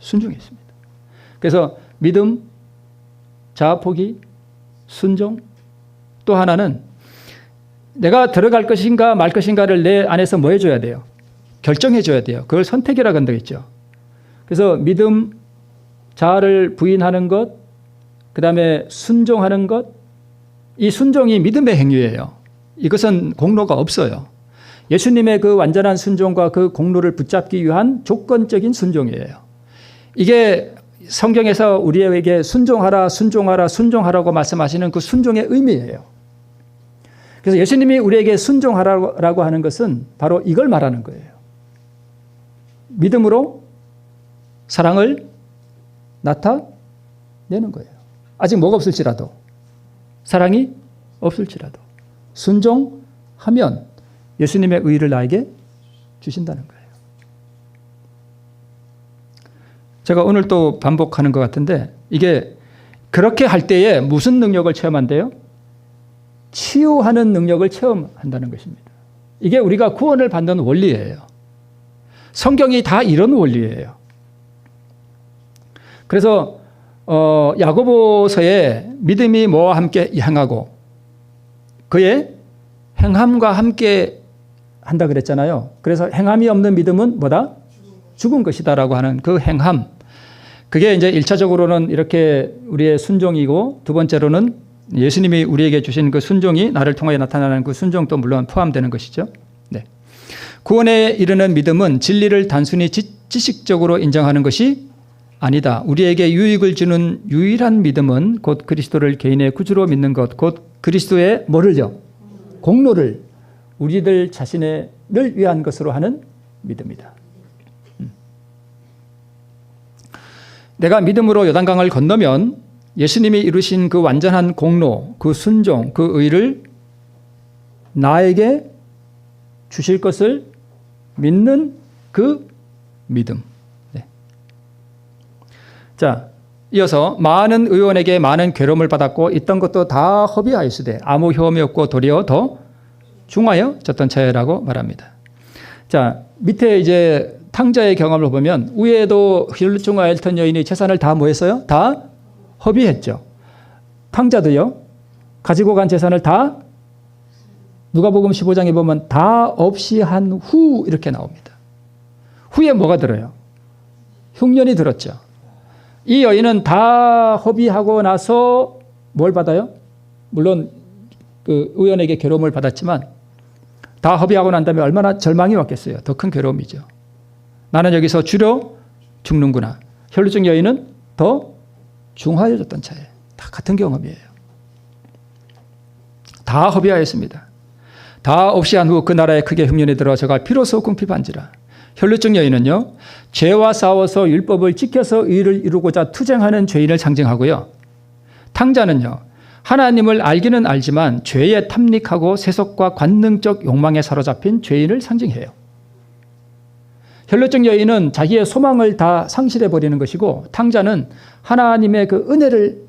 순종했습니다. 그래서 믿음, 자아 포기, 순종, 또 하나는 내가 들어갈 것인가 말 것인가를 내 안에서 뭐 해줘야 돼요? 결정해줘야 돼요. 그걸 선택이라고 한다겠죠. 그래서 믿음, 자아를 부인하는 것, 그 다음에 순종하는 것, 이 순종이 믿음의 행위예요. 이것은 공로가 없어요. 예수님의 그 완전한 순종과 그 공로를 붙잡기 위한 조건적인 순종이에요. 이게 성경에서 우리에게 순종하라, 순종하라, 순종하라고 말씀하시는 그 순종의 의미예요. 그래서 예수님이 우리에게 순종하라고 하는 것은 바로 이걸 말하는 거예요. 믿음으로 사랑을 나타내는 거예요. 아직 뭐가 없을지라도, 사랑이 없을지라도 순종하면 예수님의 의를 나에게 주신다는 거예요. 제가 오늘 또 반복하는 것 같은데 이게 그렇게 할 때에 무슨 능력을 체험한대요? 치유하는 능력을 체험한다는 것입니다. 이게 우리가 구원을 받는 원리예요. 성경이 다 이런 원리예요. 그래서 야고보서에 믿음이 뭐와 함께 행하고 그의 행함과 함께 한다 그랬잖아요. 그래서 행함이 없는 믿음은 뭐다? 죽은 것이다라고 하는 그 행함. 그게 이제 1차적으로는 이렇게 우리의 순종이고 두 번째로는 예수님이 우리에게 주신 그 순종이 나를 통하여 나타나는 그 순종도 물론 포함되는 것이죠. 네. 구원에 이르는 믿음은 진리를 단순히 지식적으로 인정하는 것이 아니다. 우리에게 유익을 주는 유일한 믿음은 곧 그리스도를 개인의 구주로 믿는 것, 곧 그리스도의 뭐를요? 공로를 우리들 자신을 위한 것으로 하는 믿음이다. 내가 믿음으로 요단강을 건너면 예수님이 이루신 그 완전한 공로, 그 순종, 그 의를 나에게 주실 것을 믿는 그 믿음. 네. 자, 이어서 많은 의원에게 많은 괴로움을 받았고 있던 것도 다 허비하였으되 아무 효험이 없고 도리어 더 중하여졌던 차이라고 말합니다. 자, 밑에 이제 탕자의 경험을 보면 위에도 혈루증과 앓던 여인이 재산을 다 뭐 했어요? 다 허비했죠. 탕자도요. 가지고 간 재산을 다 누가복음 15장에 보면 다 없이 한 후 이렇게 나옵니다. 후에 뭐가 들어요? 흉년이 들었죠. 이 여인은 다 허비하고 나서 뭘 받아요? 물론 그 의원에게 괴로움을 받았지만 다 허비하고 난 다음에 얼마나 절망이 왔겠어요. 더 큰 괴로움이죠. 나는 여기서 주려 죽는구나. 혈루증 여인은 더 중하여졌던 차에 다 같은 경험이에요. 다 허비하였습니다. 다 없이 한 후 그 나라에 크게 흉년이 들어 저가 비로소 궁핍한지라. 혈루증 여인은요, 죄와 싸워서 율법을 지켜서 의를 이루고자 투쟁하는 죄인을 상징하고요. 탕자는요, 하나님을 알기는 알지만 죄에 탐닉하고 세속과 관능적 욕망에 사로잡힌 죄인을 상징해요. 혈루증 여인은 자기의 소망을 다 상실해버리는 것이고 탕자는 하나님의 그 은혜를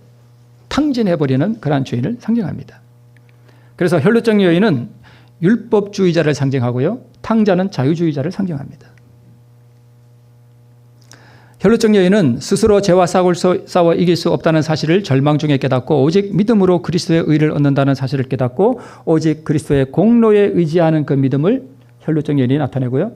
탕진해버리는 그러한 죄인을 상징합니다. 그래서 혈루증 여인은 율법주의자를 상징하고요. 탕자는 자유주의자를 상징합니다. 혈루증 여인은 스스로 죄와 싸워 이길 수 없다는 사실을 절망 중에 깨닫고 오직 믿음으로 그리스도의 의를 얻는다는 사실을 깨닫고 오직 그리스도의 공로에 의지하는 그 믿음을 혈루증 여인이 나타내고요.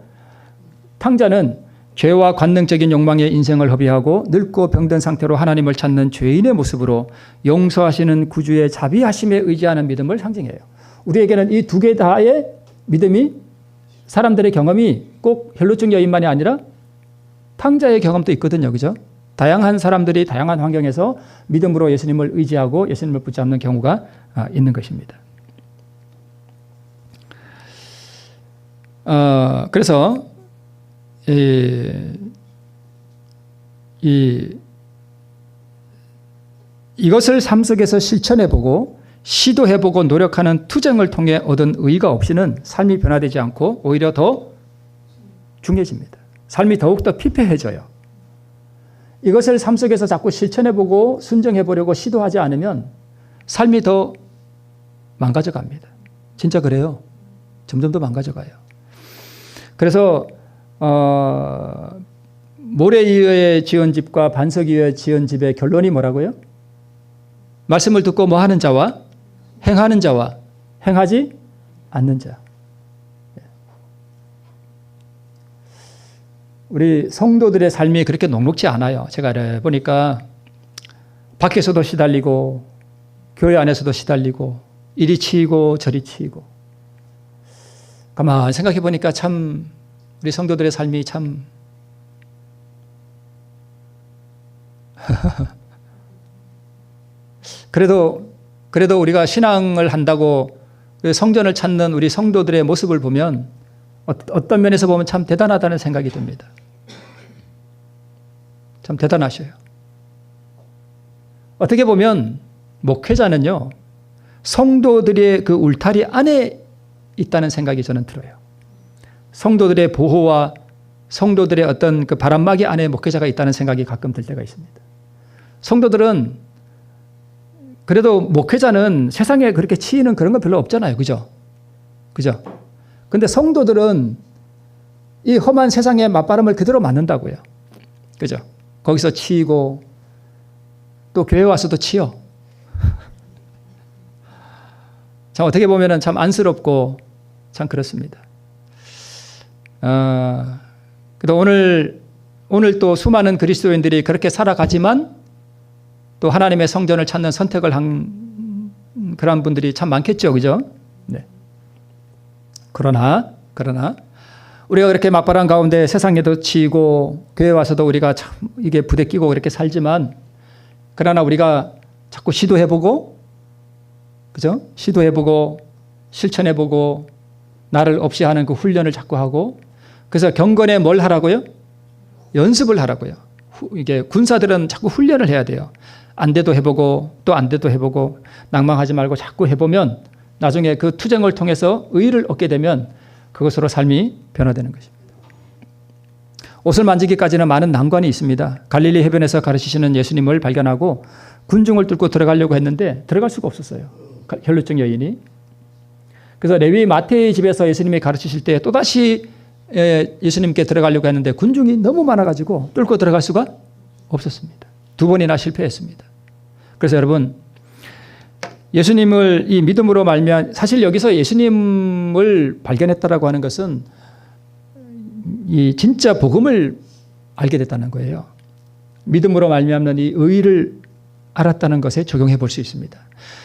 탕자는 죄와 관능적인 욕망의 인생을 허비하고 늙고 병든 상태로 하나님을 찾는 죄인의 모습으로 용서하시는 구주의 자비하심에 의지하는 믿음을 상징해요. 우리에게는 이 두 개 다의 믿음이 사람들의 경험이 꼭 혈루증 여인만이 아니라 탕자의 경험도 있거든요. 그죠? 다양한 사람들이 다양한 환경에서 믿음으로 예수님을 의지하고 예수님을 붙잡는 경우가 있는 것입니다. 그래서 이것을 삶 속에서 실천해보고 시도해보고 노력하는 투쟁을 통해 얻은 의가 없이는 삶이 변화되지 않고 오히려 더 중해집니다. 삶이 더욱더 피폐해져요. 이것을 삶 속에서 자꾸 실천해보고 순정해보려고 시도하지 않으면 삶이 더 망가져 갑니다. 진짜 그래요. 점점 더 망가져 가요. 그래서 모래 위에 지은 집과 반석 위에 지은 집의 결론이 뭐라고요? 말씀을 듣고 뭐 하는 자와 행하는 자와 행하지 않는 자. 우리 성도들의 삶이 그렇게 녹록지 않아요. 제가 보니까 밖에서도 시달리고 교회 안에서도 시달리고 이리 치이고 저리 치이고 가만히 생각해 보니까 참 우리 성도들의 삶이 참 그래도 우리가 신앙을 한다고 성전을 찾는 우리 성도들의 모습을 보면 어떤 면에서 보면 참 대단하다는 생각이 듭니다. 참 대단하셔요. 어떻게 보면 목회자는요, 성도들의 그 울타리 안에 있다는 생각이 저는 들어요. 성도들의 보호와 성도들의 어떤 그 바람막이 안에 목회자가 있다는 생각이 가끔 들 때가 있습니다. 성도들은 그래도 목회자는 세상에 그렇게 치이는 그런 건 별로 없잖아요. 그죠? 그죠? 근데 성도들은 이 험한 세상의 맞바람을 그대로 맞는다고요. 그죠? 거기서 치이고 또 교회 와서도 치여. 참 어떻게 보면 참 안쓰럽고 참 그렇습니다. 그래도 오늘 또 수많은 그리스도인들이 그렇게 살아가지만 또 하나님의 성전을 찾는 선택을 한 그런 분들이 참 많겠죠. 그죠? 네. 그러나 우리가 그렇게 막바람 가운데 세상에도 치이고 교회 와서도 우리가 참 이게 부대끼고 그렇게 살지만 그러나 우리가 자꾸 시도해보고 그죠? 시도해보고 실천해보고 나를 없이 하는 그 훈련을 자꾸 하고 그래서 경건에 뭘 하라고요? 연습을 하라고요. 이게 군사들은 자꾸 훈련을 해야 돼요. 안 돼도 해보고 또 안 돼도 해보고 낭망하지 말고 자꾸 해보면 나중에 그 투쟁을 통해서 의의를 얻게 되면 그것으로 삶이 변화되는 것입니다. 옷을 만지기까지는 많은 난관이 있습니다. 갈릴리 해변에서 가르치시는 예수님을 발견하고 군중을 뚫고 들어가려고 했는데 들어갈 수가 없었어요. 혈루증 여인이. 그래서 레위 마태의 집에서 예수님이 가르치실 때 또다시 예수님께 들어가려고 했는데 군중이 너무 많아가지고 뚫고 들어갈 수가 없었습니다. 2번이나 실패했습니다. 그래서 여러분 예수님을 이 믿음으로 말미암아 사실 여기서 예수님을 발견했다라고 하는 것은 이 진짜 복음을 알게 됐다는 거예요. 믿음으로 말미암는 이 의의를 알았다는 것에 적용해 볼 수 있습니다.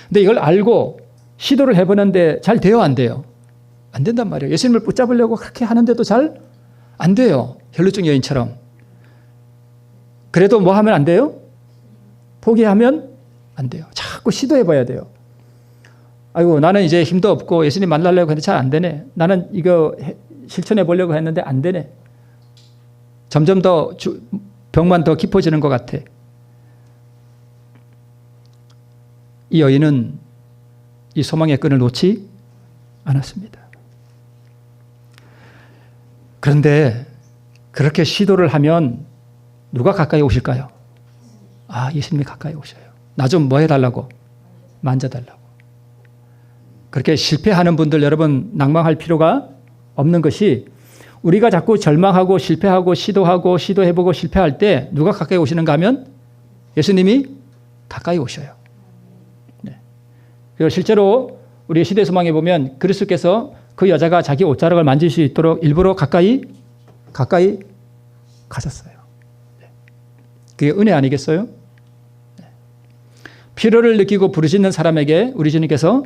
근데 이걸 알고 시도를 해보는데 잘 돼요, 안 돼요? 안 된단 말이에요. 예수님을 붙잡으려고 그렇게 하는데도 잘 안 돼요. 혈루증 여인처럼. 그래도 뭐 하면 안 돼요? 포기하면 안 돼요. 자꾸 시도해 봐야 돼요. 아이고 나는 이제 힘도 없고 예수님 만나려고 했는데 잘 안 되네. 나는 이거 실천해 보려고 했는데 안 되네. 점점 더 병만 더 깊어지는 것 같아. 이 여인은 이 소망의 끈을 놓지 않았습니다. 그런데 그렇게 시도를 하면 누가 가까이 오실까요? 아, 예수님이 가까이 오셔요. 나 좀 뭐 해달라고? 만져달라고. 그렇게 실패하는 분들 여러분 낭망할 필요가 없는 것이 우리가 자꾸 절망하고 실패하고 시도해보고 실패할 때 누가 가까이 오시는가 하면 예수님이 가까이 오셔요. 네. 그리고 실제로 우리 시대소망에 보면 그리스도께서 그 여자가 자기 옷자락을 만질 수 있도록 일부러 가까이 가셨어요. 네. 그게 은혜 아니겠어요? 네. 필요를 느끼고 부르짖는 사람에게 우리 주님께서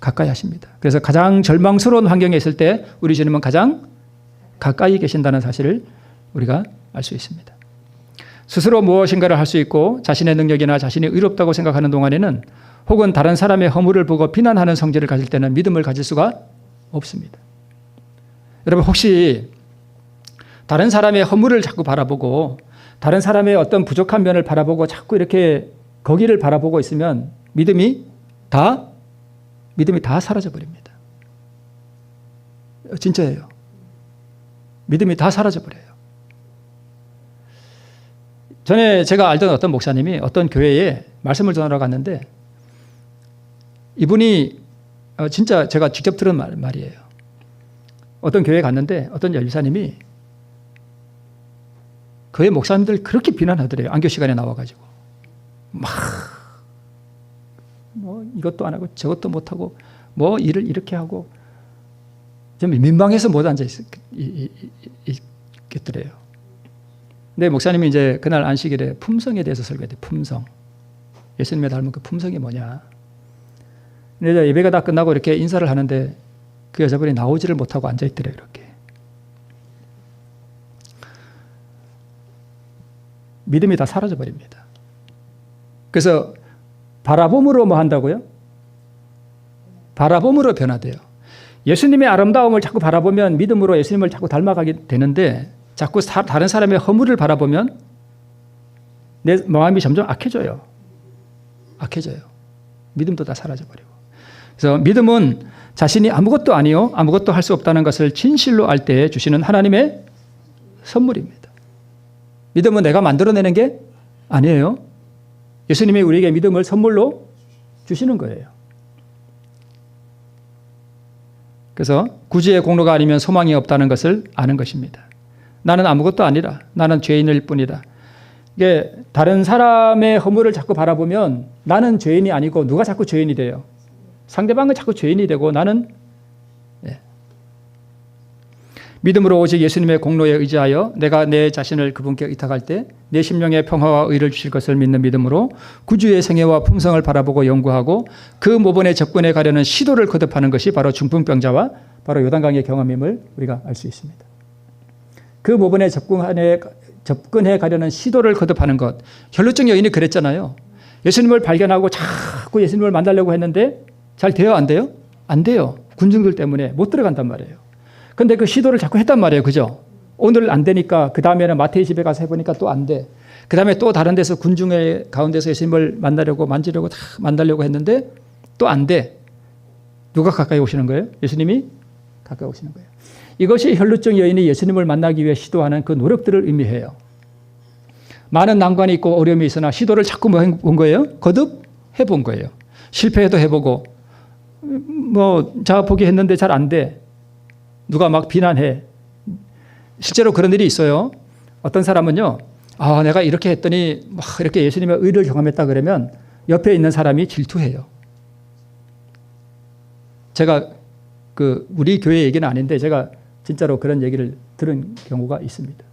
가까이 하십니다. 그래서 가장 절망스러운 환경에 있을 때 우리 주님은 가장 가까이 계신다는 사실을 우리가 알 수 있습니다. 스스로 무엇인가를 할 수 있고 자신의 능력이나 자신이 의롭다고 생각하는 동안에는 혹은 다른 사람의 허물을 보고 비난하는 성질을 가질 때는 믿음을 가질 수가 없습니다. 여러분 혹시 다른 사람의 허물을 자꾸 바라보고 다른 사람의 어떤 부족한 면을 바라보고 자꾸 이렇게 거기를 바라보고 있으면 믿음이 다 사라져 버립니다. 진짜예요. 믿음이 다 사라져버려요. 전에 제가 알던 어떤 목사님이 어떤 교회에 말씀을 전하러 갔는데 이분이 진짜 제가 직접 들은 말이에요. 어떤 교회에 갔는데 어떤 열사님이 교회 목사님들 그렇게 비난하더래요. 안교 시간에 나와가지고 뭐 이것도 안 하고 저것도 못 하고 뭐 일을 이렇게 하고 좀 민망해서 못 앉아 있겠더래요. 근데 목사님이 이제 그날 안식일에 품성에 대해서 설교했대요. 품성. 예수님의 닮은 그 품성이 뭐냐. 근데 예배가 다 끝나고 이렇게 인사를 하는데 그 여자분이 나오지를 못하고 앉아 있더래요. 이렇게. 믿음이 다 사라져 버립니다. 그래서 바라봄으로 뭐 한다고요? 바라봄으로 변화돼요. 예수님의 아름다움을 자꾸 바라보면 믿음으로 예수님을 자꾸 닮아가게 되는데 자꾸 다른 사람의 허물을 바라보면 내 마음이 점점 악해져요. 악해져요. 믿음도 다 사라져버리고. 그래서 믿음은 자신이 아무것도 아니요 아무것도 할 수 없다는 것을 진실로 알 때 주시는 하나님의 선물입니다. 믿음은 내가 만들어내는 게 아니에요. 예수님이 우리에게 믿음을 선물로 주시는 거예요. 그래서 구주의 공로가 아니면 소망이 없다는 것을 아는 것입니다. 나는 아무것도 아니라 나는 죄인일 뿐이다. 이게 다른 사람의 허물을 자꾸 바라보면 나는 죄인이 아니고 누가 자꾸 죄인이 돼요. 상대방은 자꾸 죄인이 되고 나는 믿음으로 오직 예수님의 공로에 의지하여 내가 내 자신을 그분께 의탁할 때 내 심령에 평화와 의를 주실 것을 믿는 믿음으로 구주의 생애와 품성을 바라보고 연구하고 그 모본에 접근해 가려는 시도를 거듭하는 것이 바로 중풍병자와 바로 요단강의 경험임을 우리가 알 수 있습니다. 그 모본에 접근해 가려는 시도를 거듭하는 것. 혈루증 여인이 그랬잖아요. 예수님을 발견하고 자꾸 예수님을 만나려고 했는데 잘 돼요? 안 돼요? 안 돼요. 군중들 때문에 못 들어간단 말이에요. 근데 그 시도를 자꾸 했단 말이에요. 그죠? 오늘 안 되니까 그 다음에는 마태의 집에 가서 해보니까 또 안 돼. 그 다음에 또 다른 데서 군중의 가운데서 예수님을 만나려고 만지려고 다 만나려고 했는데 또 안 돼. 누가 가까이 오시는 거예요? 예수님이 가까이 오시는 거예요. 이것이 혈루증 여인이 예수님을 만나기 위해 시도하는 그 노력들을 의미해요. 많은 난관이 있고 어려움이 있으나 시도를 자꾸 뭐 해본 거예요? 거듭 해본 거예요. 실패해도 해보고 뭐 자 포기했는데 잘 안 돼. 누가 막 비난해. 실제로 그런 일이 있어요. 어떤 사람은요. 내가 이렇게 했더니 막 이렇게 예수님의 의를 경험했다 그러면 옆에 있는 사람이 질투해요. 제가 우리 교회 얘기는 아닌데 제가 진짜로 그런 얘기를 들은 경우가 있습니다.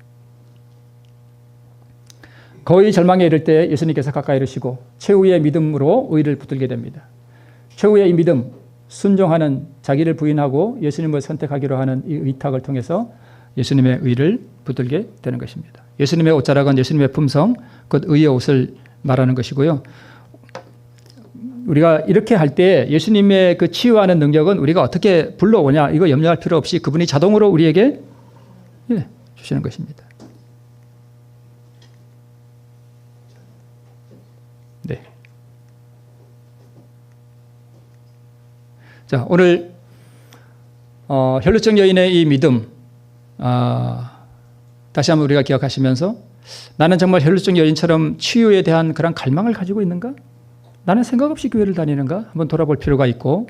거의 절망에 이를 때 예수님께서 가까이 이르시고 최후의 믿음으로 의를 붙들게 됩니다. 최후의 이 믿음, 순종하는 자기를 부인하고 예수님을 선택하기로 하는 이 의탁을 통해서 예수님의 의를 붙들게 되는 것입니다. 예수님의 옷자락은 예수님의 품성, 곧 의의 옷을 말하는 것이고요. 우리가 이렇게 할 때 예수님의 그 치유하는 능력은 우리가 어떻게 불러오냐 이거 염려할 필요 없이 그분이 자동으로 우리에게 주시는 것입니다. 네. 자, 오늘 혈루증 여인의 이 믿음 다시 한번 우리가 기억하시면서 나는 정말 혈루증 여인처럼 치유에 대한 그런 갈망을 가지고 있는가? 나는 생각 없이 교회를 다니는가? 한번 돌아볼 필요가 있고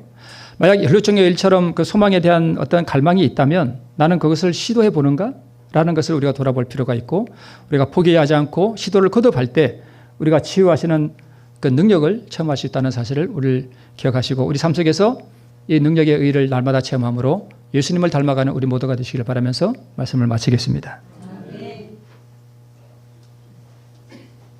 만약 혈루증 여인처럼 그 소망에 대한 어떤 갈망이 있다면 나는 그것을 시도해 보는가? 라는 것을 우리가 돌아볼 필요가 있고 우리가 포기하지 않고 시도를 거듭할 때 우리가 치유하시는 그 능력을 체험할 수 있다는 사실을 우리를 기억하시고 우리 삶 속에서 이 능력의 의의를 날마다 체험함으로 예수님을 닮아가는 우리 모두가 되시길 바라면서 말씀을 마치겠습니다.